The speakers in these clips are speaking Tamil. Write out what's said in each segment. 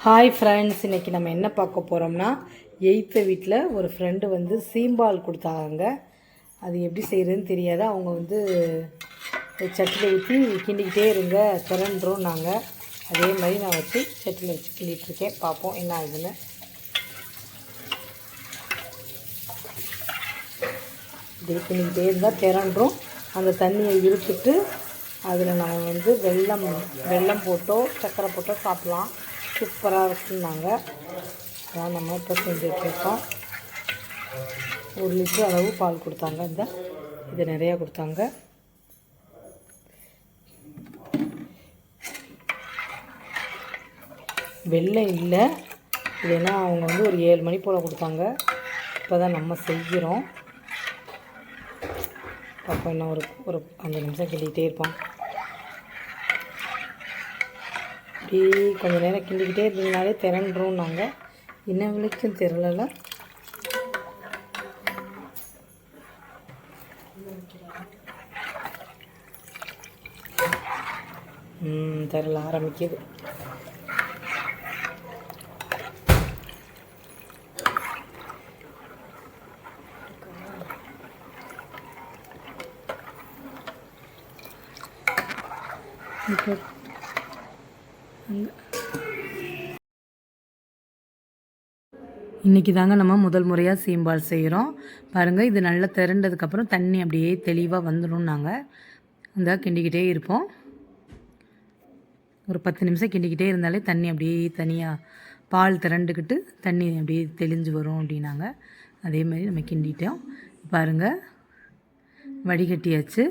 ஹாய் ஃப்ரெண்ட்ஸ், இன்றைக்கி நம்ம என்ன பார்க்க போகிறோம்னா, எய்த்த வீட்டில் ஒரு ஃப்ரெண்டு வந்து சீம்பால் கொடுத்தாங்க. அது எப்படி செய்கிறதுன்னு தெரியாது. அவங்க வந்து சட்டியில் ஊற்றி கிண்டிக்கிட்டே இருங்க, திரண்டுறோம். நாங்கள் அதே மாதிரி நான் வச்சு சட்டியில் வச்சு கிண்டிகிட்ருக்கேன். பார்ப்போம் என்ன ஆகுதுன்னு. இப்படி கிண்டிக்கிட்டே இருந்தால் திரண்டுறோம். அந்த தண்ணியை இழுத்துட்டு அதில் நம்ம வந்து வெல்லம் போட்டோ சர்க்கரை போட்டோ சாப்பிட்லாம். சூப்பராக இருக்குன்னாங்க. அதான் நம்ம இப்போ செஞ்சுட்ருக்கோம். 1 லிட்டர் அளவு பால் கொடுத்தாங்க. இது நிறையா கொடுத்தாங்க. வெல்லம் இல்லை, இல்லைன்னா அவங்க வந்து ஒரு 7 மணி போல் கொடுத்தாங்க. இப்போ தான் நம்ம செய்கிறோம். அப்போ இன்னும் ஒரு 5 நிமிஷம் கிண்டிக்கிட்டே இருப்போம். இப்படி கொஞ்சம் நேரம் கிண்டிக்கிட்டே இருந்தீங்கனாலே திரண்டுறோம். நாங்கள் இன்னும் விளக்கும் திரளலை. திரள ஆரம்பிக்குது. இன்றைக்கி தாங்க நம்ம முதல் முறையாக சீம்பால் செய்கிறோம். பாருங்கள், இது நல்லா திரண்டதுக்கப்புறம் தண்ணி அப்படியே தெளிவாக வந்துடும். நாங்கள் இந்த கிண்டிக்கிட்டே இருப்போம். ஒரு 10 நிமிஷம் கிண்டிக்கிட்டே இருந்தாலே தண்ணி அப்படியே தனியாக பால் திரண்டுக்கிட்டு தண்ணி அப்படியே தெளிஞ்சு வரும் அப்படின்னாங்க. அதே மாதிரி நம்ம கிண்டிட்டோம். பாருங்கள், வடிகட்டியாச்சு.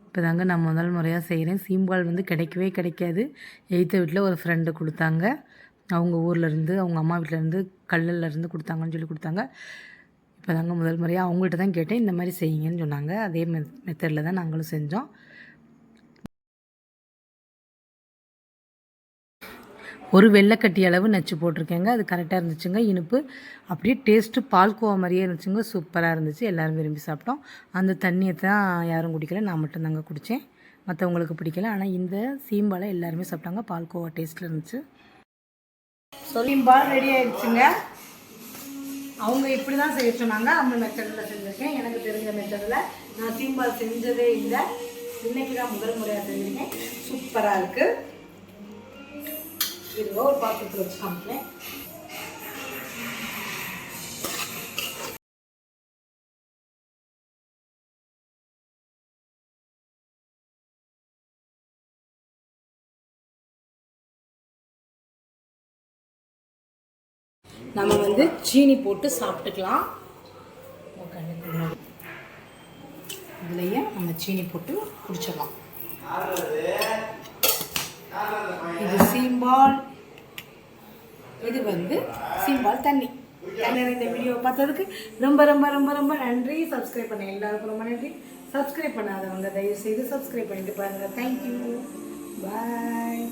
இப்போ தாங்க நான் முதல் முறையாக செய்கிறேன். சீம்பால் வந்து கிடைக்கவே கிடைக்காது. எய்த்த வீட்டில் ஒரு ஃப்ரெண்டு கொடுத்தாங்க. அவங்க ஊர்லேருந்து, அவங்க அம்மா வீட்டிலேருந்து, கல்லல்லேருந்து கொடுத்தாங்கன்னு சொல்லி கொடுத்தாங்க. இப்போ தாங்க முதல் முறையாக அவங்கள்ட்ட தான் கேட்டேன், இந்த மாதிரி செய்யுங்கன்னு சொன்னாங்க. அதே மெத்தடில் தான் நாங்களும் செஞ்சோம். ஒரு வெள்ளைக்கட்டி அளவு நச்சு போட்டிருக்கேங்க. அது கரெக்டாக இருந்துச்சுங்க. இனிப்பு அப்படியே டேஸ்ட்டு பால்கோவா மாதிரியே இருந்துச்சுங்க. சூப்பராக இருந்துச்சு. எல்லோரும் விரும்பி சாப்பிட்டோம். அந்த தண்ணியை தான் யாரும் குடிக்கல, நான் மட்டும் தாங்க குடித்தேன். மற்றவங்களுக்கு பிடிக்கல. ஆனால் இந்த சீம்பாலை எல்லாருமே சாப்பிட்டாங்க. பால்கோவா டேஸ்ட்டில் இருந்துச்சு. சீம்பால் ரெடி ஆகிடுச்சுங்க. அவங்க இப்படி தான் செய்ய சொன்னாங்க. அவங்க மெத்தடில் செஞ்சுருக்கேன். எனக்கு தெரிஞ்ச மெத்தடில் நான் சீம்பால் செஞ்சதே இல்லை. இன்றைக்கி தான் முதல் முறையாக செஞ்சுருக்கேன். சூப்பராக இருக்குது. இது ஒரு பாத்திரத்தில் வச்சு காமிக்கிறேன். நம்ம வந்து சீனி போட்டு சாப்பிட்டுக்கலாம். இதுலையே நம்ம சீனி போட்டு குடிச்சிடலாம். இது சீம்பால். இது வந்து சீம்பால் தண்ணி. இந்த வீடியோ பார்த்ததுக்கு ரொம்ப ரொம்ப ரொம்ப ரொம்ப நன்றி. சப்ஸ்கிரைப் பண்ண எல்லாருக்கும் ரொம்ப நன்றி. சப்ஸ்கிரைப் பண்ணாதவங்க தயவு செய்து சப்ஸ்கிரைப் பண்ணிட்டு பாருங்கள். தேங்க்யூ, பாய்.